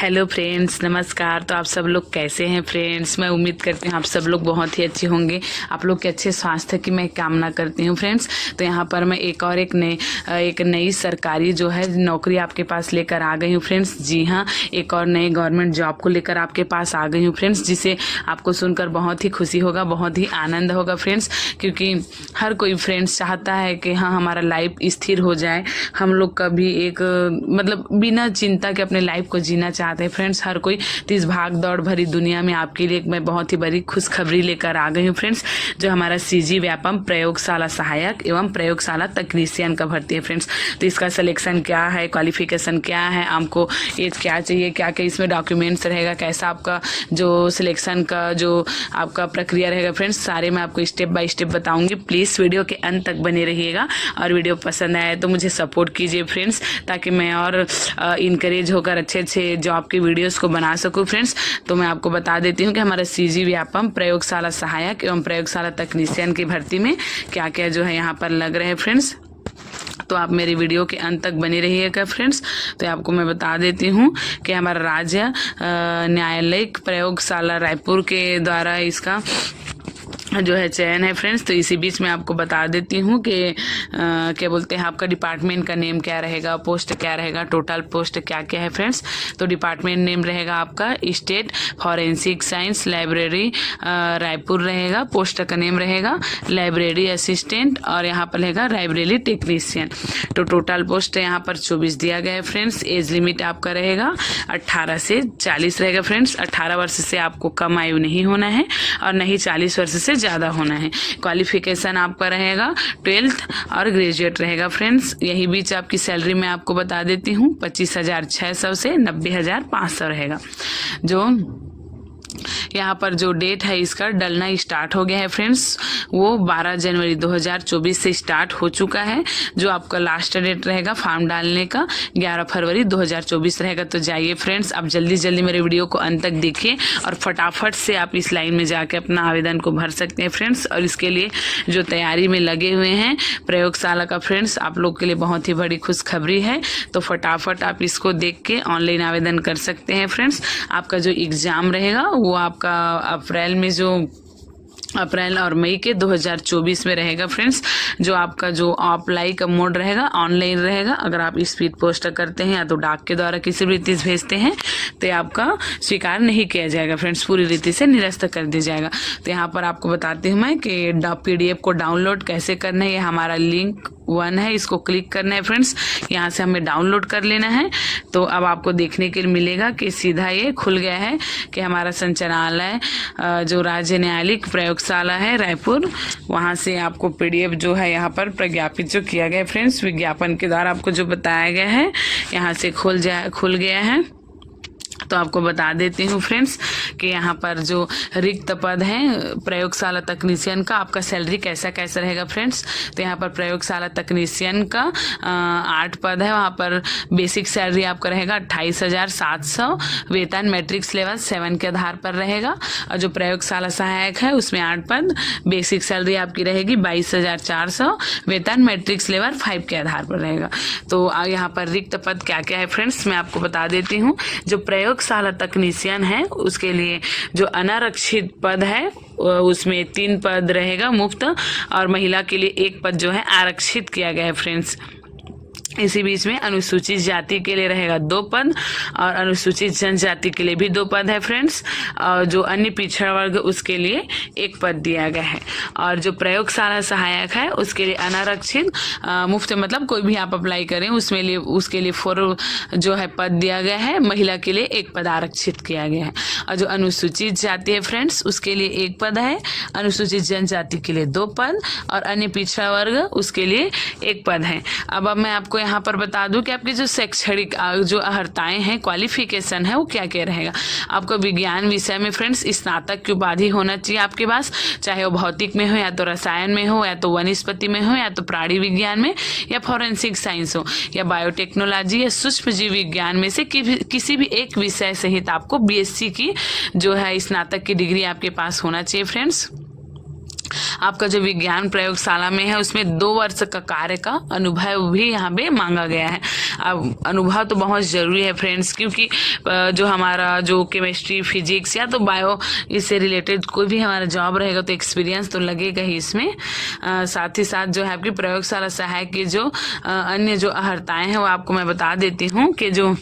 Hello friends, नमस्कार। तो आप सब लोग कैसे हैं फ्रेंड्स? मैं उम्मीद करती हूँ आप सब लोग बहुत ही अच्छे होंगे। आप लोग के अच्छे स्वास्थ्य की मैं कामना करती हूँ फ्रेंड्स। तो यहाँ पर मैं एक नई सरकारी जो है नौकरी आपके पास लेकर आ गई हूँ फ्रेंड्स। जी हाँ, एक और नई गवर्नमेंट जॉब को लेकर आपके पास आ गई हूँ फ्रेंड्स, जिसे आपको सुनकर बहुत ही खुशी होगा, बहुत ही आनंद होगा फ्रेंड्स। क्योंकि हर कोई फ्रेंड्स चाहता है कि हाँ, हमारा लाइफ स्थिर हो जाए, हम लोग कभी एक मतलब बिना चिंता के अपने लाइफ को जीना चाहते हैं फ्रेंड्स हर कोई। तो इस भाग दौड़ भरी दुनिया में आपके लिए मैं बहुत ही बड़ी खुशखबरी लेकर आ गई हूँ फ्रेंड्स। जो हमारा सीजी व्यापम प्रयोगशाला सहायक एवं प्रयोगशाला तकनीशियन का भर्ती है फ्रेंड्स। तो इसका सिलेक्शन क्या है, क्वालिफिकेशन क्या है, आपको एज क्या चाहिए, क्या क्या इसमें डॉक्यूमेंट्स रहेगा, कैसा आपका जो सिलेक्शन का जो आपका प्रक्रिया रहेगा फ्रेंड्स, सारे मैं आपको स्टेप बाय स्टेप बताऊंगी। प्लीज़ वीडियो के अंत तक बने रहिएगा और वीडियो पसंद आए तो मुझे सपोर्ट कीजिए फ्रेंड्स, ताकि मैं और इनकरेज होकर अच्छे अच्छे जॉब की वीडियोस को बना सकूं फ्रेंड्स। तो मैं आपको बता देती हूँ कि हमारा सीजी व्यापम प्रयोगशाला सहायक एवं प्रयोगशाला तकनीशियन की भर्ती में क्या क्या जो है यहाँ पर लग रहे हैं फ्रेंड्स। तो आप मेरी वीडियो के अंत तक बने रहिएगा फ्रेंड्स। तो आपको मैं बता देती हूँ कि हमारा राज्य न्यायालयिक प्रयोगशाला रायपुर के द्वारा इसका जो है चयन है फ्रेंड्स। तो इसी बीच में आपको बता देती हूँ कि क्या बोलते हैं, आपका डिपार्टमेंट का नेम क्या रहेगा, पोस्ट क्या रहेगा, टोटल पोस्ट क्या क्या है फ्रेंड्स। तो डिपार्टमेंट नेम रहेगा आपका state forensic science library Raipur रहेगा। पोस्ट का नेम रहेगा लाइब्रेरी असिस्टेंट और यहाँ पर रहेगा लाइब्रेरी टेक्नीशियन। तो टोटल पोस्ट यहाँ पर 24 दिया गया है फ्रेंड्स। एज लिमिट आपका रहेगा 18 से 40 रहेगा फ्रेंड्स। 18 वर्ष से आपको कम आयु नहीं होना है और नहीं 40 वर्ष से ज़्यादा होना है। क्वालिफिकेशन आपका रहेगा 12th और ग्रेजुएट रहेगा फ्रेंड्स। यही बीच आपकी सैलरी मैं आपको बता देती हूँ 25,600 से 90,500 रहेगा। जो यहाँ पर जो डेट है इसका डलना स्टार्ट हो गया है फ्रेंड्स, वो 12 जनवरी 2024 से स्टार्ट हो चुका है। जो आपका लास्ट डेट रहेगा फॉर्म डालने का 11 फरवरी 2024 रहेगा। तो जाइए फ्रेंड्स, आप जल्दी जल्दी मेरे वीडियो को अंत तक देखिए और फटाफट से आप इस लाइन में जाके अपना आवेदन को भर सकते हैं फ्रेंड्स। और इसके लिए जो तैयारी में लगे हुए हैं प्रयोगशाला का फ्रेंड्स, आप लोग के लिए बहुत ही बड़ी खुशखबरी है। तो फटाफट आप इसको देख के ऑनलाइन आवेदन कर सकते हैं फ्रेंड्स। आपका जो एग्ज़ाम रहेगा वो आपका अप्रैल और मई के 2024 में रहेगा फ्रेंड्स। जो आपका जो अप्लाई का मोड रहेगा ऑनलाइन रहेगा। अगर आप स्पीड पोस्ट करते हैं या तो डाक के द्वारा किसी भी रीति से भेजते हैं तो आपका स्वीकार नहीं किया जाएगा फ्रेंड्स, पूरी रीति से निरस्त कर दिया जाएगा। तो यहाँ पर आपको बताती हूँ मैं कि PDF को डाउनलोड कैसे करना है। ये हमारा लिंक 1 है, इसको क्लिक करना है फ्रेंड्स। यहाँ से हमें डाउनलोड कर लेना है। तो अब आपको देखने के लिए मिलेगा कि सीधा ये खुल गया है कि हमारा संचालनालय जो राज्य न्यायालयिक प्रयोगशाला है रायपुर, वहाँ से आपको PDF जो है यहाँ पर प्रज्ञापित जो किया गया है फ्रेंड्स, विज्ञापन के द्वारा आपको जो बताया गया है यहाँ से खुल गया है। तो आपको बता देती हूँ फ्रेंड्स कि यहाँ पर जो रिक्त पद है प्रयोगशाला तकनीशियन का, आपका सैलरी कैसा कैसा रहेगा फ्रेंड्स। तो यहाँ पर प्रयोगशाला तकनीशियन का 8 पद है। वहाँ पर बेसिक सैलरी आपका रहेगा 28,700। वेतन मैट्रिक्स लेवल 7 के आधार पर रहेगा। और जो प्रयोगशाला सहायक है उसमें 8 पद, बेसिक सैलरी आपकी रहेगी 22,400। वेतन मैट्रिक्स लेवल 5 के आधार पर रहेगा। तो यहाँ पर रिक्त पद क्या क्या है फ्रेंड्स मैं आपको बता देती हूँ। जो प्रयोगशाला तकनीशियन है उसके लिए जो अनारक्षित पद है उसमें 3 पद रहेगा मुफ्त, और महिला के लिए 1 पद जो है आरक्षित किया गया है फ्रेंड्स। इसी बीच में अनुसूचित जाति के लिए रहेगा 2 पद और अनुसूचित जनजाति के लिए भी 2 पद है फ्रेंड्स। और जो अन्य पिछड़ा वर्ग उसके लिए 1 पद दिया गया है। और जो प्रयोगशाला सहायक है उसके लिए अनारक्षित मुफ्त मतलब कोई भी आप अप्लाई करें उसके लिए 4 जो है पद दिया गया है। महिला के लिए 1 पद आरक्षित किया गया है। और जो अनुसूचित जाति है फ्रेंड्स उसके लिए 1 पद है, अनुसूचित जनजाति के लिए 2 पद और अन्य पिछड़ा वर्ग उसके लिए 1 पद है। अब मैं आपको यहाँ पर बता दूं कि आपकी जो शैक्षणिक जो अर्हताएं हैं, क्वालिफिकेशन है वो क्या क्या रहेगा। आपको विज्ञान विषय में फ्रेंड्स स्नातक की उपाधि होना चाहिए आपके पास, चाहे वो भौतिक में हो या तो रसायन में हो या तो वनस्पति में हो या तो प्राणी विज्ञान में या फॉरेंसिक साइंस हो या बायोटेक्नोलॉजी या सूक्ष्म जीव विज्ञान में से किसी भी एक विषय सहित आपको BSc की जो है स्नातक की डिग्री आपके पास होना चाहिए फ्रेंड्स। आपका जो विज्ञान प्रयोगशाला में है उसमें 2 वर्ष का कार्य का अनुभव भी यहाँ पे मांगा गया है। अब अनुभव तो बहुत ज़रूरी है फ्रेंड्स, क्योंकि जो हमारा जो केमिस्ट्री, फिजिक्स या तो बायो इससे रिलेटेड कोई भी हमारा जॉब रहेगा तो एक्सपीरियंस तो लगेगा ही इसमें। साथ ही साथ जो है आपकी प्रयोगशाला सहायक की जो अन्य जो अर्हताएँ हैं वो आपको मैं बता देती हूँ कि जो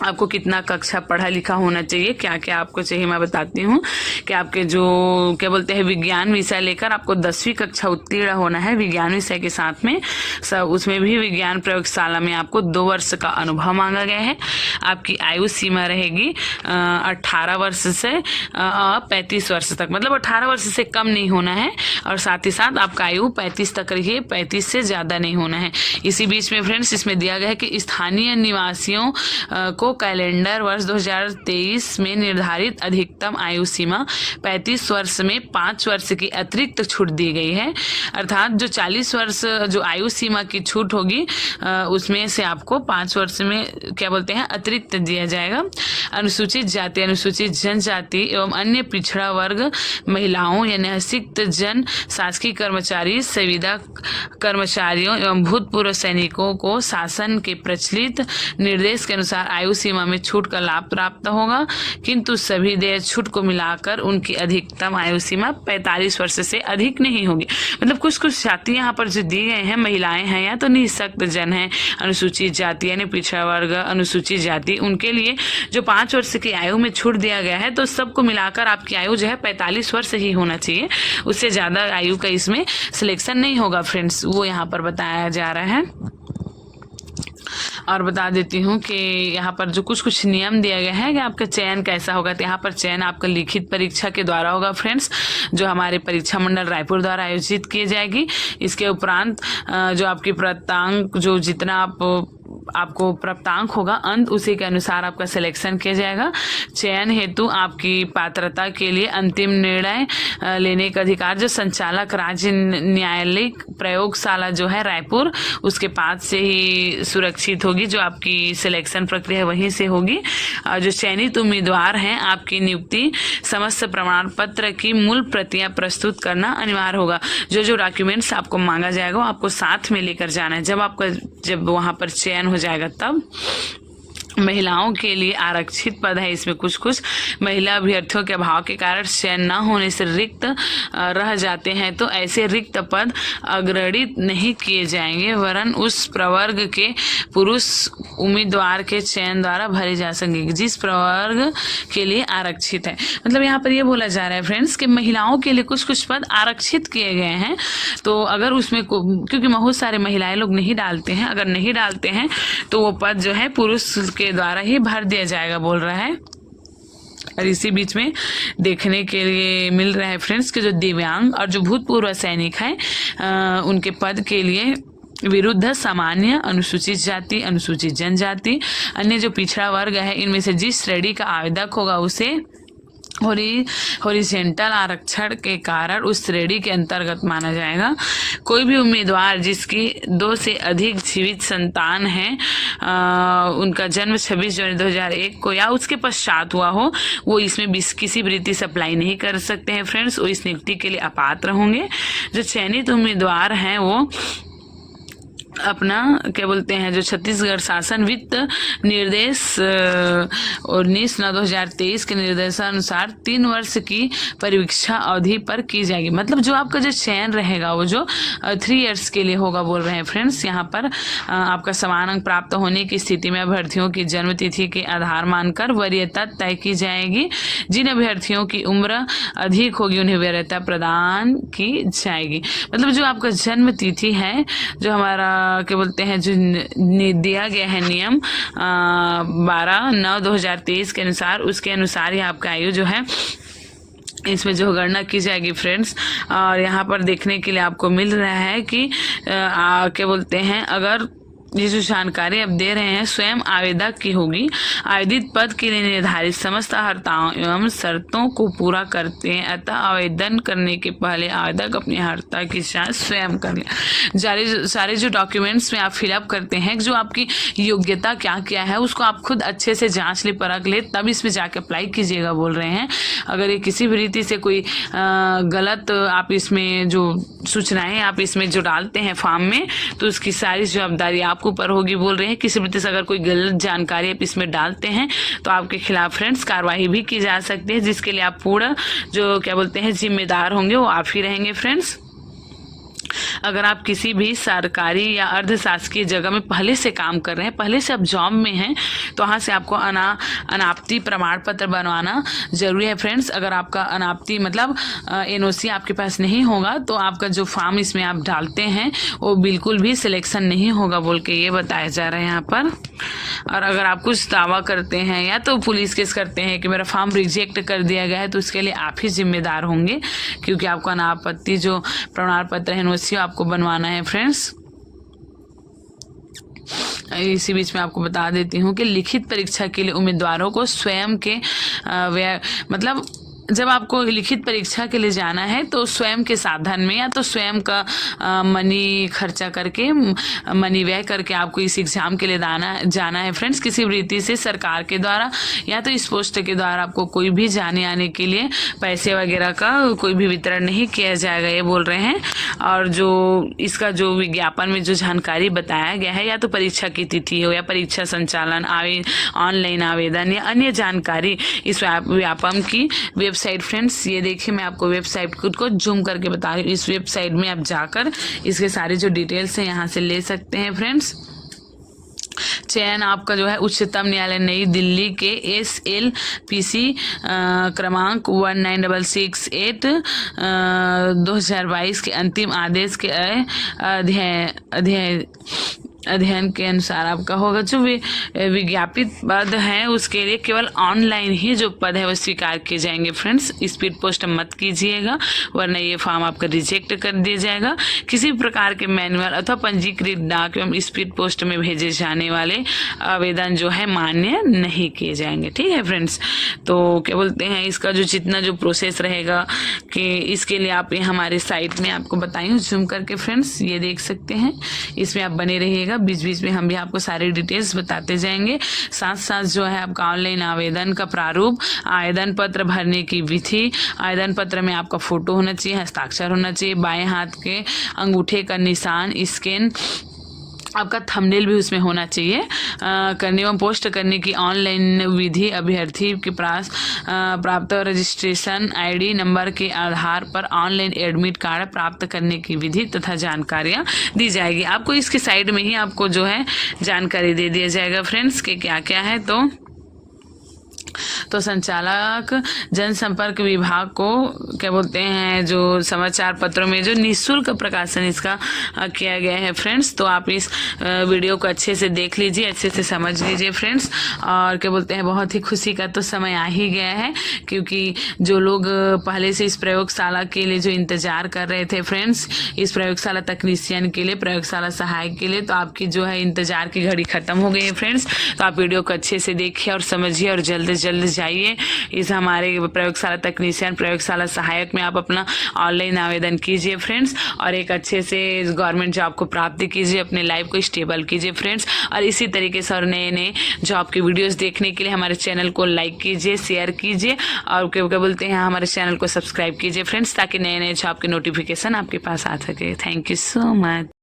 आपको कितना कक्षा पढ़ा लिखा होना चाहिए, क्या क्या आपको चाहिए मैं बताती हूँ। कि आपके जो क्या बोलते हैं विज्ञान विषय लेकर आपको 10वीं कक्षा उत्तीर्ण होना है विज्ञान विषय के साथ में सब। उसमें भी विज्ञान प्रयोगशाला में आपको 2 वर्ष का अनुभव मांगा गया है। आपकी आयु सीमा रहेगी 18 वर्ष से 35 वर्ष तक, मतलब 18 वर्ष से कम नहीं होना है। और साथ ही साथ आपका आयु 35 तक रहिए, 35 से ज़्यादा नहीं होना है। इसी बीच में फ्रेंड्स इसमें दिया गया है कि स्थानीय निवासियों को कैलेंडर वर्ष 2023 में निर्धारित अधिकतम आयु सीमा 35 वर्ष में 5 वर्ष की अतिरिक्त छूट दी गई है। अर्थात जो 40 वर्ष जो आयु सीमा की छूट होगी उसमें से आपको 5 वर्ष में क्या बोलते हैं अतिरिक्त दिया जाएगा। अनुसूचित जाति, अनुसूचित जनजाति एवं अन्य पिछड़ा वर्ग महिलाओं या निःशक्त जन शासकीय कर्मचारी, संविदा कर्मचारियों एवं भूतपूर्व सैनिकों को शासन के प्रचलित निर्देश के अनुसार आयु सीमा में छूट का लाभ प्राप्त होगा, किंतु सभी देय छूट को मिलाकर उनकी अधिकतम आयु सीमा 45 वर्ष से अधिक नहीं होगी। मतलब कुछ कुछ जाति यहाँ पर जो दी गए हैं, महिलाएं हैं या तो निःशक्त जन है, अनुसूचित जाति यानी पिछड़ा वर्ग, अनुसूचित जाति, उनके लिए जो 5 वर्ष की आयु में छूट दिया गया है, तो सबको मिलाकर आपकी आयु जो है 45 वर्ष ही होना चाहिए। उससे ज़्यादा आयु का इसमें सिलेक्शन नहीं होगा फ्रेंड्स, वो यहाँ पर बताया जा रहा है। और बता देती हूँ कि यहाँ पर जो कुछ कुछ नियम दिया गया है कि आपका चयन कैसा होगा। तो यहाँ पर चयन आपका लिखित परीक्षा के द्वारा होगा फ्रेंड्स, जो हमारे परीक्षा मंडल रायपुर द्वारा आयोजित की जाएगी। इसके उपरांत जो आपकी प्राप्तांक जो जितना आपको प्राप्तांक होगा अंत उसी के अनुसार आपका सिलेक्शन किया जाएगा। चयन हेतु आपकी पात्रता के लिए अंतिम निर्णय लेने का अधिकार जो संचालक राज्य न्यायालयिक प्रयोगशाला जो है रायपुर उसके पास से ही सुरक्षित होगी। जो आपकी सिलेक्शन प्रक्रिया वहीं से होगी। जो चयनित उम्मीदवार हैं आपकी नियुक्ति समस्त प्रमाण पत्र की मूल प्रतियां प्रस्तुत करना अनिवार्य होगा। जो डॉक्यूमेंट्स आपको मांगा जाएगा वो आपको साथ में लेकर जाना है जब वहाँ पर चयन हो जाएगा तब। महिलाओं के लिए आरक्षित पद है इसमें कुछ कुछ महिला अभ्यर्थियों के अभाव के कारण चयन न होने से रिक्त रह जाते हैं, तो ऐसे रिक्त पद अग्रणित नहीं किए जाएंगे, वरन उस प्रवर्ग के पुरुष उम्मीदवार के चयन द्वारा भरे जा सकेंगे जिस प्रवर्ग के लिए आरक्षित है। मतलब यहाँ पर ये बोला जा रहा है फ्रेंड्स कि महिलाओं के लिए कुछ कुछ पद आरक्षित किए गए हैं, तो अगर उसमें क्योंकि बहुत सारे महिलाएं लोग नहीं डालते हैं, अगर नहीं डालते हैं तो वो पद जो है पुरुष के द्वारा ही भर दिया जाएगा बोल रहा है। और इसी बीच में देखने के लिए मिल रहा है फ्रेंड्स कि जो दिव्यांग और जो भूतपूर्व सैनिक हैं उनके पद के लिए विरुद्ध सामान्य, अनुसूचित जाति, अनुसूचित जनजाति, अन्य जो पिछड़ा वर्ग है इनमें से जिस श्रेणी का आवेदक होगा उसे हॉरिजेंटल आरक्षण के कारण उस श्रेणी के अंतर्गत माना जाएगा। कोई भी उम्मीदवार जिसकी 2 से अधिक जीवित संतान है उनका जन्म 26 जनवरी 2001 को या उसके पश्चात हुआ हो, वो इसमें किसी भी रीति से अप्लाई नहीं कर सकते हैं फ्रेंड्स, वो इस नियुक्ति के लिए अपात्र होंगे। जो चयनित उम्मीदवार हैं वो अपना क्या बोलते हैं जो छत्तीसगढ़ शासन वित्त निर्देश 19/9/2023 के निर्देशानुसार 3 वर्ष की परीक्षा अवधि पर की जाएगी। मतलब जो आपका जो चयन रहेगा वो जो 3 इयर्स के लिए होगा बोल रहे हैं फ्रेंड्स। यहाँ पर आपका समान अंक प्राप्त होने की स्थिति में अभ्यर्थियों की जन्म तिथि के आधार मानकर वरीयता तय की जाएगी। जिन अभ्यर्थियों की उम्र अधिक होगी उन्हें वरीयता प्रदान की जाएगी। मतलब जो आपका जन्म तिथि है जो हमारा क्या बोलते हैं जो दिया गया है नियम 12/9/2023 के अनुसार, उसके अनुसार ही आपका आयु जो है इसमें जो गणना की जाएगी फ्रेंड्स। और यहाँ पर देखने के लिए आपको मिल रहा है कि क्या बोलते हैं अगर ये जो जानकारी आप दे रहे हैं स्वयं आवेदक की होगी। आवेदित पद के लिए निर्धारित समस्त अर्हताओं एवं शर्तों को पूरा करते हैं, अतः आवेदन करने के पहले आवेदक अपनी अर्हता की जांच स्वयं कर ले। सारे जो डॉक्यूमेंट्स में आप फिलअप करते हैं, जो आपकी योग्यता क्या क्या है उसको आप खुद अच्छे से जांच ले, परख ले, तब इसमें जाके अप्लाई कीजिएगा बोल रहे हैं। अगर ये किसी भी रीति से कोई गलत आप इसमें जो सूचनाएं आप इसमें जो डालते हैं फॉर्म में, तो उसकी सारी जवाबदारी आपको ऊपर होगी बोल रहे हैं। किसी भी तरह से अगर कोई गलत जानकारी आप इसमें डालते हैं तो आपके खिलाफ फ्रेंड्स कार्रवाई भी की जा सकती है, जिसके लिए आप पूरा जो क्या बोलते हैं जिम्मेदार होंगे वो आप ही रहेंगे फ्रेंड्स। अगर आप किसी भी सरकारी या अर्ध शासकीय जगह में पहले से काम कर रहे हैं, पहले से आप जॉब में हैं, तो वहाँ से आपको अनापत्ति प्रमाण पत्र बनवाना जरूरी है फ्रेंड्स। अगर आपका अनापत्ति मतलब एनओसी आपके पास नहीं होगा तो आपका जो फॉर्म इसमें आप डालते हैं वो बिल्कुल भी सिलेक्शन नहीं होगा बोल के ये बताया जा रहा है यहाँ पर। और अगर आप कुछ दावा करते हैं या तो पुलिस केस करते हैं कि मेरा फॉर्म रिजेक्ट कर दिया गया है, तो उसके लिए आप ही जिम्मेदार होंगे, क्योंकि आपको अनापत्ति जो प्रमाण पत्र है आपको बनवाना है फ्रेंड्स। इसी बीच में आपको बता देती हूँ कि लिखित परीक्षा के लिए उम्मीदवारों को स्वयं के मतलब जब आपको लिखित परीक्षा के लिए जाना है तो स्वयं के साधन में या तो स्वयं का मनी खर्चा करके, मनी व्यय करके आपको इस एग्जाम के लिए जाना है फ्रेंड्स। किसी भी रीति से सरकार के द्वारा या तो इस पोस्ट के द्वारा आपको कोई भी जाने आने के लिए पैसे वगैरह का कोई भी वितरण नहीं किया जाएगा ये बोल रहे हैं। और जो इसका जो विज्ञापन में जो जानकारी बताया गया है, या तो परीक्षा की तिथि हो या परीक्षा संचालन, ऑनलाइन आवेदन या अन्य जानकारी इस व्यापम की वेबसाइट फ्रेंड्स, ये देखिए मैं आपको वेबसाइट खुद को जूम करके बता रही हूँ। इस वेबसाइट में आप जाकर इसके सारे जो डिटेल्स हैं यहाँ से ले सकते हैं फ्रेंड्स। चयन आपका जो है उच्चतम न्यायालय नई दिल्ली के SLPC क्रमांक 19668 2022 के अंतिम आदेश के अध्ययन के अनुसार आपका होगा। जो विज्ञापित पद है उसके लिए केवल ऑनलाइन ही जो पद है वो स्वीकार किए जाएंगे फ्रेंड्स। स्पीड पोस्ट मत कीजिएगा, वरना ये फॉर्म आपका रिजेक्ट कर दिया जाएगा। किसी प्रकार के मैनुअल अथवा पंजीकृत डाक एवं स्पीड पोस्ट में भेजे जाने वाले आवेदन जो है मान्य नहीं किए जाएंगे। ठीक है फ्रेंड्स, तो क्या बोलते हैं इसका जो जितना जो प्रोसेस रहेगा कि इसके लिए आप हमारे साइट में आपको बताएंगे जूम करके फ्रेंड्स, ये देख सकते हैं। इसमें आप बने रहिएगा, बीच बीच में हम भी आपको सारी डिटेल्स बताते जाएंगे। साथ साथ जो है आपका ऑनलाइन आवेदन का प्रारूप, आवेदन पत्र भरने की विधि, आवेदन पत्र में आपका फोटो होना चाहिए, हस्ताक्षर होना चाहिए, बाएं हाथ के अंगूठे का निशान, स्कैन, आपका थंबनेल भी उसमें होना चाहिए। करने एवं पोस्ट करने की ऑनलाइन विधि अभ्यर्थी के पास प्राप्त रजिस्ट्रेशन ID नंबर के आधार पर ऑनलाइन एडमिट कार्ड प्राप्त करने की विधि तथा जानकारियाँ दी जाएगी। आपको इसके साइड में ही आपको जो है जानकारी दे दिया जाएगा फ्रेंड्स कि क्या क्या है। तो संचालक जनसंपर्क विभाग को क्या बोलते हैं जो समाचार पत्रों में जो निःशुल्क प्रकाशन इसका किया गया है फ्रेंड्स। तो आप इस वीडियो को अच्छे से देख लीजिए, अच्छे से समझ लीजिए फ्रेंड्स। और क्या बोलते हैं बहुत ही खुशी का तो समय आ ही गया है, क्योंकि जो लोग पहले से इस प्रयोगशाला के लिए जो इंतजार कर रहे थे फ्रेंड्स, इस प्रयोगशाला तकनीशियन के लिए, प्रयोगशाला सहायक के लिए, तो आपकी जो है इंतजार की घड़ी खत्म हो गई है फ्रेंड्स। तो आप वीडियो को अच्छे से देखिए और समझिए और जल्द से जल्द जाइए इस हमारे प्रयोगशाला तकनीशियन, प्रयोगशाला सहायक में आप अपना ऑनलाइन आवेदन कीजिए फ्रेंड्स, और एक अच्छे से गवर्नमेंट जॉब को प्राप्त कीजिए, अपने लाइफ को स्टेबल कीजिए फ्रेंड्स। और इसी तरीके से और नए नए जॉब के वीडियोस देखने के लिए हमारे चैनल को लाइक कीजिए, शेयर कीजिए और क्या बोलते हैं हमारे चैनल को सब्सक्राइब कीजिए फ्रेंड्स, ताकि नए नए जॉब के नोटिफिकेशन आपके पास आ सके। Thank you so much.